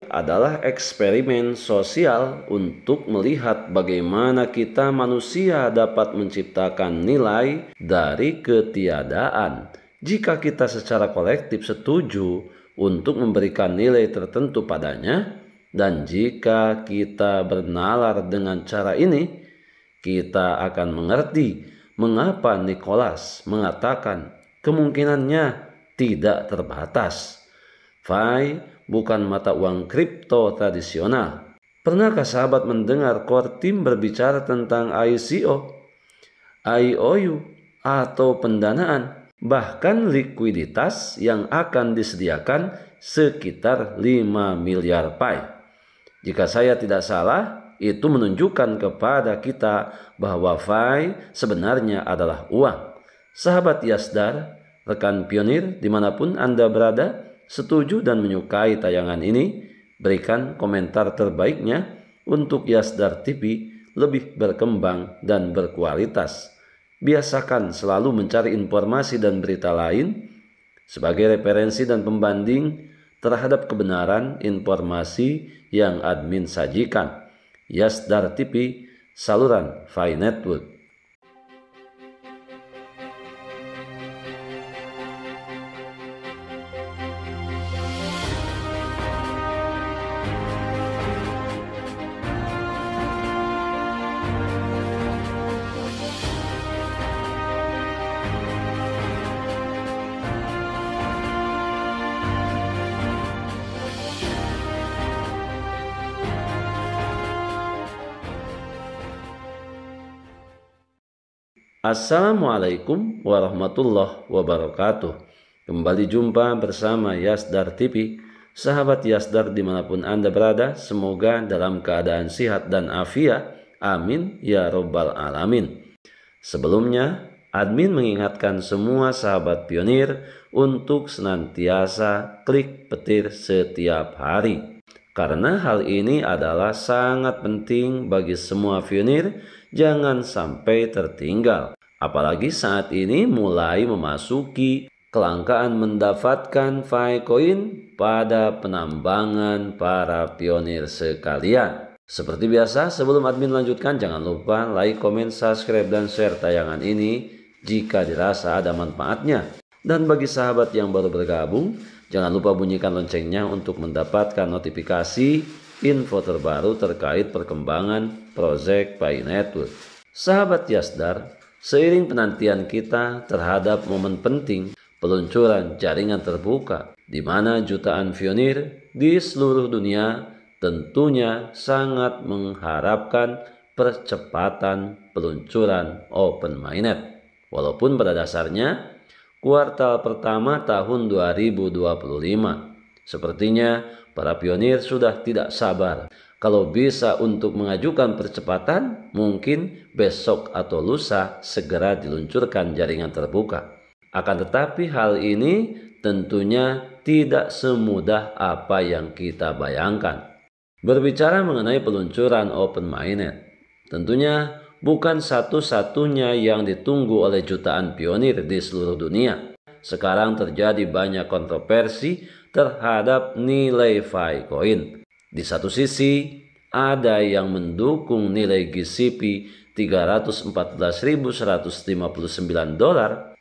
adalah eksperimen sosial untuk melihat bagaimana kita manusia dapat menciptakan nilai dari ketiadaan. Jika kita secara kolektif setuju untuk memberikan nilai tertentu padanya, dan jika kita bernalar dengan cara ini, kita akan mengerti mengapa Nicholas mengatakan kemungkinannya tidak terbatas. Fai bukan mata uang kripto tradisional. Pernahkah sahabat mendengar core team berbicara tentang ICO, IOU, atau pendanaan, bahkan likuiditas yang akan disediakan sekitar 5 miliar Pi? Jika saya tidak salah, itu menunjukkan kepada kita bahwa Fai sebenarnya adalah uang. Sahabat Yasdar, rekan pionir dimanapun Anda berada, setuju dan menyukai tayangan ini, berikan komentar terbaiknya untuk Yasdar TV lebih berkembang dan berkualitas. Biasakan selalu mencari informasi dan berita lain sebagai referensi dan pembanding terhadap kebenaran informasi yang admin sajikan. Yasdar TV, saluran Fai Network. Assalamualaikum warahmatullahi wabarakatuh. Kembali jumpa bersama Yasdar TV. Sahabat Yasdar dimanapun Anda berada, semoga dalam keadaan sehat dan afiat. Amin ya robbal alamin. Sebelumnya, admin mengingatkan semua sahabat pionir untuk senantiasa klik petir setiap hari. Karena hal ini adalah sangat penting bagi semua pionir, jangan sampai tertinggal. Apalagi saat ini mulai memasuki kelangkaan mendapatkan Fai Coin pada penambangan para pionir sekalian. Seperti biasa, sebelum admin lanjutkan, jangan lupa like, komen, subscribe, dan share tayangan ini jika dirasa ada manfaatnya. Dan bagi sahabat yang baru bergabung, jangan lupa bunyikan loncengnya untuk mendapatkan notifikasi info terbaru terkait perkembangan proyek Fai Network. Sahabat Yasdar, seiring penantian kita terhadap momen penting peluncuran jaringan terbuka, di mana jutaan pionir di seluruh dunia tentunya sangat mengharapkan percepatan peluncuran Open Mainnet. Walaupun pada dasarnya kuartal pertama tahun 2025, sepertinya para pionir sudah tidak sabar. Kalau bisa untuk mengajukan percepatan, mungkin besok atau lusa segera diluncurkan jaringan terbuka. Akan tetapi hal ini tentunya tidak semudah apa yang kita bayangkan. Berbicara mengenai peluncuran Open Mainnet, tentunya bukan satu-satunya yang ditunggu oleh jutaan pionir di seluruh dunia. Sekarang terjadi banyak kontroversi terhadap nilai Fai Coin. Di satu sisi, ada yang mendukung nilai GCP $314.159.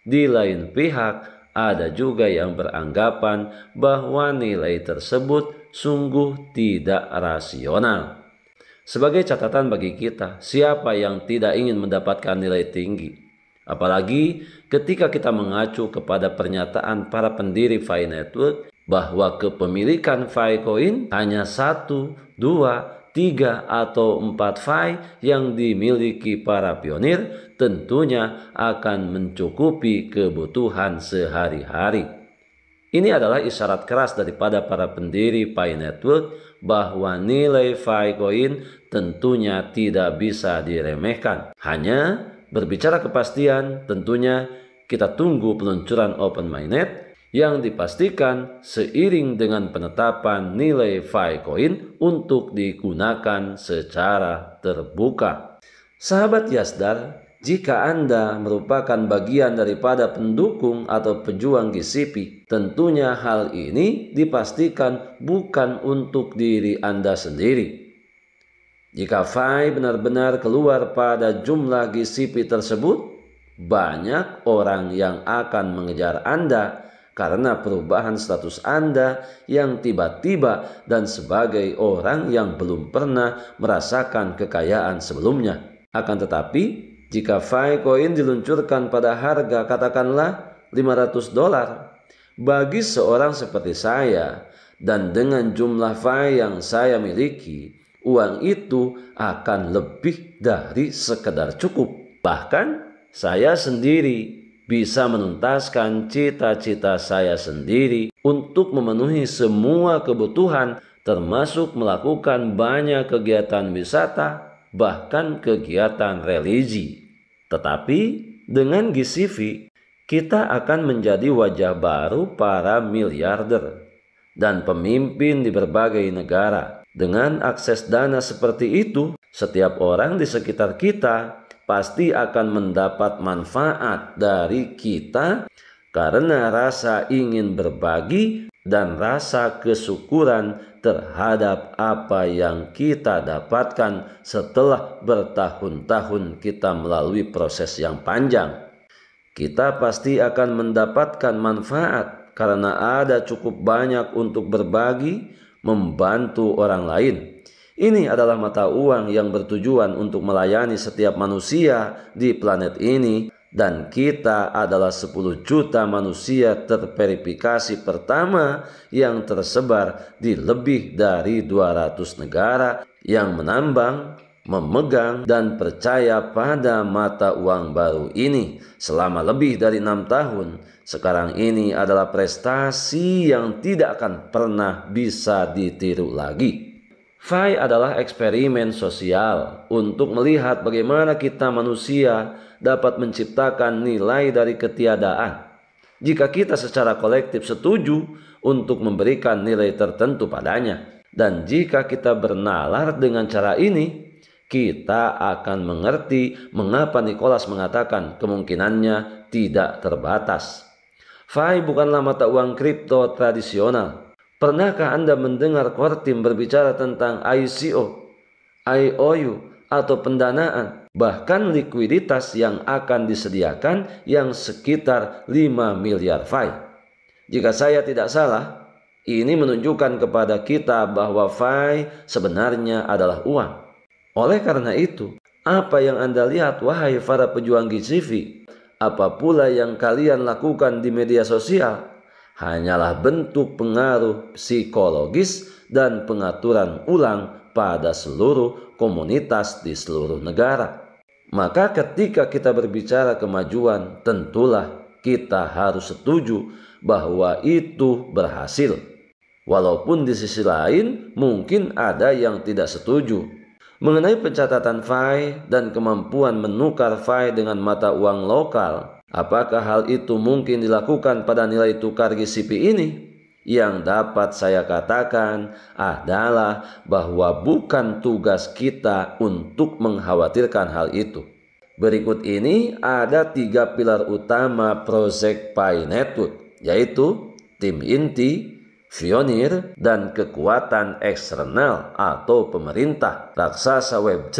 Di lain pihak, ada juga yang beranggapan bahwa nilai tersebut sungguh tidak rasional. Sebagai catatan bagi kita, siapa yang tidak ingin mendapatkan nilai tinggi? Apalagi ketika kita mengacu kepada pernyataan para pendiri Fai Network bahwa kepemilikan Fai Coin hanya 1, 2, 3, atau 4 Fai yang dimiliki para pionir tentunya akan mencukupi kebutuhan sehari-hari. Ini adalah isyarat keras daripada para pendiri Fai Network bahwa nilai Fai Coin tentunya tidak bisa diremehkan. Hanya berbicara kepastian, tentunya kita tunggu peluncuran Open Mainnet yang dipastikan seiring dengan penetapan nilai Fai Coin untuk digunakan secara terbuka. Sahabat Yasdar, Jika Anda merupakan bagian daripada pendukung atau pejuang GCP, tentunya hal ini dipastikan bukan untuk diri Anda sendiri. Jika FI benar-benar keluar pada jumlah GCP tersebut, banyak orang yang akan mengejar Anda karena perubahan status Anda yang tiba-tiba dan sebagai orang yang belum pernah merasakan kekayaan sebelumnya. Akan tetapi, jika FI koin diluncurkan pada harga katakanlah $500 bagi seorang seperti saya, dan dengan jumlah FI yang saya miliki, uang itu akan lebih dari sekedar cukup. Bahkan saya sendiri bisa menuntaskan cita-cita saya sendiri untuk memenuhi semua kebutuhan, termasuk melakukan banyak kegiatan wisata, bahkan kegiatan religi. Tetapi dengan GCV, kita akan menjadi wajah baru para miliarder dan pemimpin di berbagai negara. Dengan akses dana seperti itu, setiap orang di sekitar kita pasti akan mendapat manfaat dari kita karena rasa ingin berbagi dan rasa kesyukuran terhadap apa yang kita dapatkan setelah bertahun-tahun kita melalui proses yang panjang. Kita pasti akan mendapatkan manfaat karena ada cukup banyak untuk berbagi, membantu orang lain. Ini adalah mata uang yang bertujuan untuk melayani setiap manusia di planet ini, dan kita adalah 10 juta manusia terverifikasi pertama yang tersebar di lebih dari 200 negara yang menambang, memegang, dan percaya pada mata uang baru ini selama lebih dari 6 tahun. Sekarang ini adalah prestasi yang tidak akan pernah bisa ditiru lagi. FI adalah eksperimen sosial untuk melihat bagaimana kita manusia dapat menciptakan nilai dari ketiadaan. Jika kita secara kolektif setuju untuk memberikan nilai tertentu padanya, dan jika kita bernalar dengan cara ini, kita akan mengerti mengapa Nicholas mengatakan kemungkinannya tidak terbatas. FI bukanlah mata uang kripto tradisional. Pernahkah Anda mendengar core team berbicara tentang ICO, IOU, atau pendanaan, bahkan likuiditas yang akan disediakan yang sekitar 5 miliar FI? Jika saya tidak salah, ini menunjukkan kepada kita bahwa FI sebenarnya adalah uang. Oleh karena itu, apa yang Anda lihat, wahai para pejuang GCV, apa pula yang kalian lakukan di media sosial, hanyalah bentuk pengaruh psikologis dan pengaturan ulang pada seluruh komunitas di seluruh negara. Maka ketika kita berbicara kemajuan, tentulah kita harus setuju bahwa itu berhasil. Walaupun di sisi lain mungkin ada yang tidak setuju. Mengenai pencatatan FI dan kemampuan menukar FI dengan mata uang lokal, apakah hal itu mungkin dilakukan pada nilai tukar GCP ini? Yang dapat saya katakan adalah bahwa bukan tugas kita untuk mengkhawatirkan hal itu. Berikut ini ada 3 pilar utama Project Pi Network, yaitu tim inti, pionir, dan kekuatan eksternal atau pemerintah, raksasa Web3,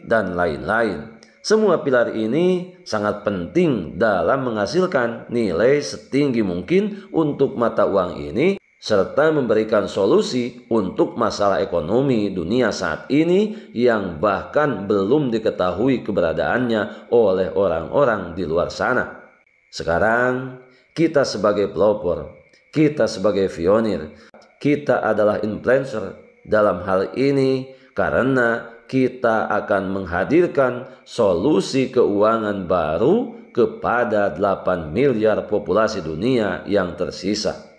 dan lain-lain. Semua pilar ini sangat penting dalam menghasilkan nilai setinggi mungkin untuk mata uang ini, serta memberikan solusi untuk masalah ekonomi dunia saat ini yang bahkan belum diketahui keberadaannya oleh orang-orang di luar sana. Sekarang, kita sebagai pelopor, kita sebagai pionir, kita adalah influencer dalam hal ini karena kita akan menghadirkan solusi keuangan baru kepada 8 miliar populasi dunia yang tersisa.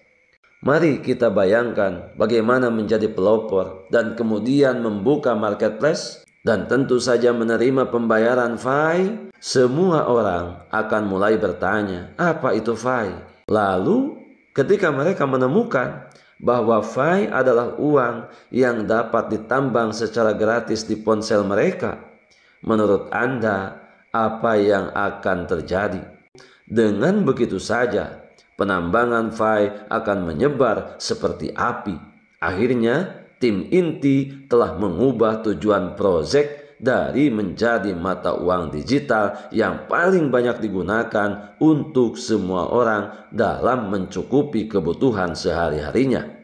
Mari kita bayangkan bagaimana menjadi pelopor dan kemudian membuka marketplace dan tentu saja menerima pembayaran FI. Semua orang akan mulai bertanya, apa itu FI? Lalu ketika mereka menemukan bahwa FI adalah uang yang dapat ditambang secara gratis di ponsel mereka, menurut Anda, apa yang akan terjadi. Dengan begitu saja, penambangan fai akan menyebar seperti api. Akhirnya, tim inti telah mengubah tujuan proyek dari menjadi mata uang digital yang paling banyak digunakan untuk semua orang dalam mencukupi kebutuhan sehari-harinya.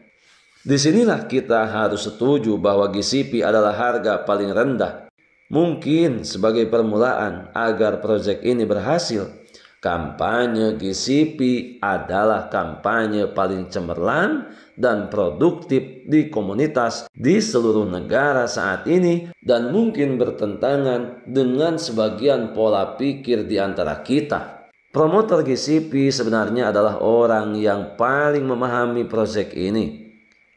Disinilah kita harus setuju bahwa GCP adalah harga paling rendah. Mungkin sebagai permulaan agar proyek ini berhasil, kampanye GCP adalah kampanye paling cemerlang dan produktif di komunitas di seluruh negara saat ini dan mungkin bertentangan dengan sebagian pola pikir di antara kita. Promotor GCP sebenarnya adalah orang yang paling memahami proyek ini.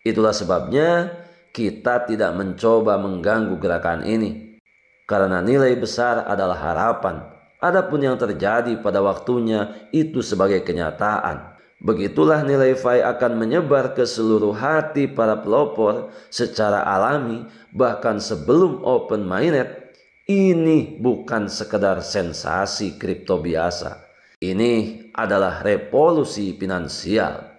Itulah sebabnya kita tidak mencoba mengganggu gerakan ini, karena nilai besar adalah harapan. Adapun yang terjadi pada waktunya itu sebagai kenyataan. Begitulah nilai fai akan menyebar ke seluruh hati para pelopor secara alami, bahkan sebelum open mainnet. Ini bukan sekedar sensasi kripto biasa. Ini adalah revolusi finansial.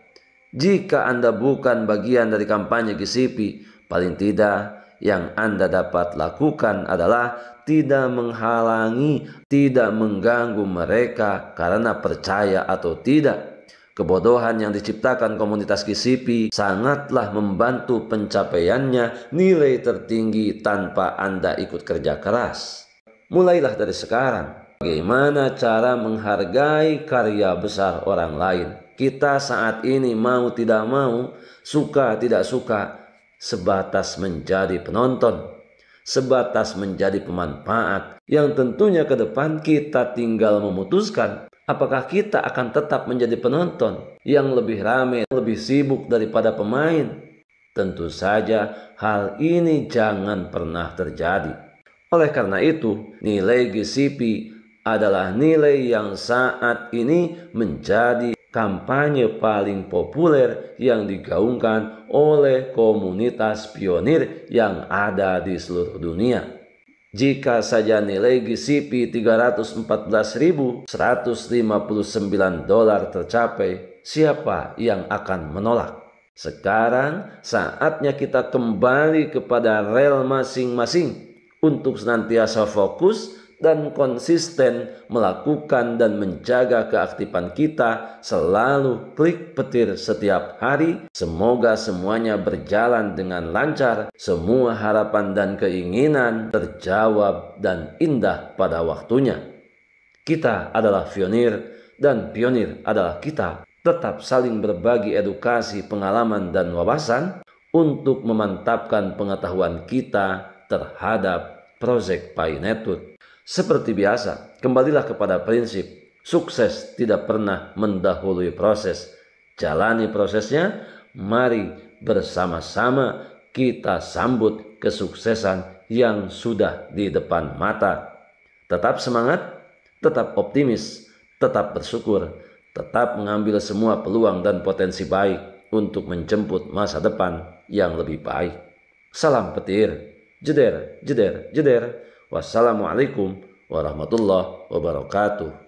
Jika Anda bukan bagian dari kampanye GCP, paling tidak yang Anda dapat lakukan adalah tidak menghalangi, tidak mengganggu mereka karena percaya atau tidak. Kebodohan yang diciptakan komunitas GCP sangatlah membantu pencapaiannya nilai tertinggi tanpa Anda ikut kerja keras. Mulailah dari sekarang. Bagaimana cara menghargai karya besar orang lain? Kita saat ini mau tidak mau, suka tidak suka, sebatas menjadi penonton, sebatas menjadi pemanfaat yang tentunya ke depan kita tinggal memutuskan apakah kita akan tetap menjadi penonton yang lebih ramai, lebih sibuk daripada pemain. Tentu saja hal ini jangan pernah terjadi. Oleh karena itu, nilai GCP adalah nilai yang saat ini menjadi kampanye paling populer yang digaungkan oleh komunitas pionir yang ada di seluruh dunia. Jika saja nilai GCP $314.159 tercapai, siapa yang akan menolak? Sekarang saatnya kita kembali kepada rel masing-masing untuk senantiasa fokus dan konsisten melakukan dan menjaga keaktifan kita, selalu klik petir setiap hari. Semoga semuanya berjalan dengan lancar, semua harapan dan keinginan terjawab dan indah pada waktunya. Kita adalah pionir dan pionir adalah kita. Tetap saling berbagi edukasi, pengalaman dan wawasan untuk memantapkan pengetahuan kita terhadap proyek Pi Network. Seperti biasa, kembalilah kepada prinsip sukses tidak pernah mendahului proses. Jalani prosesnya, mari bersama-sama kita sambut kesuksesan yang sudah di depan mata. Tetap semangat, tetap optimis, tetap bersyukur, tetap mengambil semua peluang dan potensi baik untuk menjemput masa depan yang lebih baik. Salam petir, jeder, jeder, jeder. Wassalamualaikum warahmatullahi wabarakatuh.